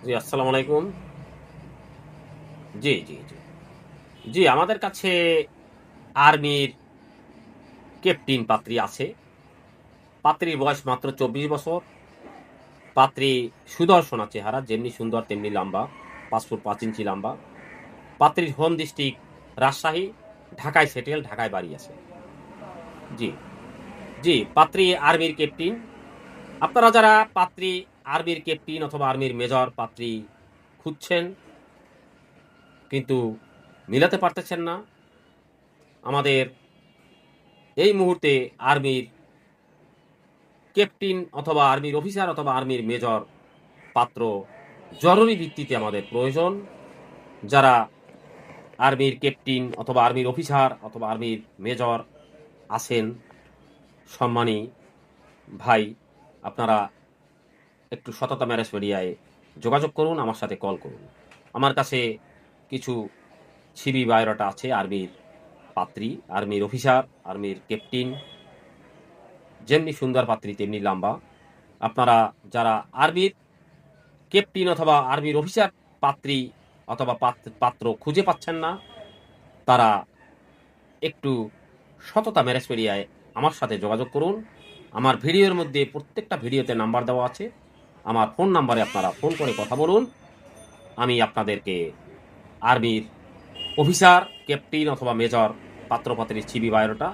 জি, আসসালামু আলাইকুম। জি, জি, জি। জি, আমাদের কাছে আর্মির ক্যাপ্টেন পাত্রী আছে। পাত্রীর বয়স মাত্র ২৪ বছর। পাত্রী সুদর্শনা চেহারা, যেমনি সুন্দর তেমনি লম্বা। ৫ ফুট ৫ ইঞ্চি লম্বা। পাত্রীর হোম ডিস্ট্রিক্ট রাজশাহী, ঢাকায় সেটেল, ঢাকায় বাড়ি আছে। জি, জি, পাত্রী আর্মির ক্যাপ্টেন। আপনারা যারা পাত্রী আর্মির ক্যাপ্টেন অথবা আর্মির মেজর পাত্রী খুঁজছেন কিন্তু মিলাতে পারতেছেন না, আমাদের এই মুহূর্তে আর্মির ক্যাপ্টেন অথবা আর্মির অফিসার অথবা আর্মির মেজর পাত্র জরুরি ভিত্তিতে আমাদের প্রয়োজন। যারা আর্মির ক্যাপ্টেন অথবা আর্মির অফিসার অথবা আর্মির মেজর আছেন, সম্মানী ভাই, আপনারা একটু সততা ম্যারেজ মিডিয়ায় যোগাযোগ করুন, আমার সাথে কল করুন। আমার কাছে কিছু সিভি বায়োডাটা আছে আর্মির পাত্রী, আর্মির অফিসার, আর্মির ক্যাপ্টেন, যেমনি সুন্দর পাত্রী তেমনি লম্বা। আপনারা যারা আর্মির ক্যাপ্টেন অথবা আর্মির অফিসার পাত্রী অথবা পাত্র খুঁজে পাচ্ছেন না, তারা একটু সততা ম্যারেজ মিডিয়ায় আমার সাথে যোগাযোগ করুন। আমার ভিডিওর মধ্যে প্রত্যেকটা ভিডিওতে নাম্বার দেওয়া আছে। আমার ফোন নাম্বারে আপনারা ফোন করে কথা বলুন। আমি আপনাদেরকে আর্মির অফিসার, ক্যাপ্টেন অথবা মেজর পাত্র-পাত্রীর সিভি বায়োডাটা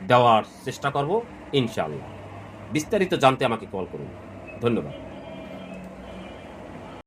দেওয়ার চেষ্টা করব ইনশাআল্লাহ। বিস্তারিত জানতে আমাকে কল করুন। ধন্যবাদ।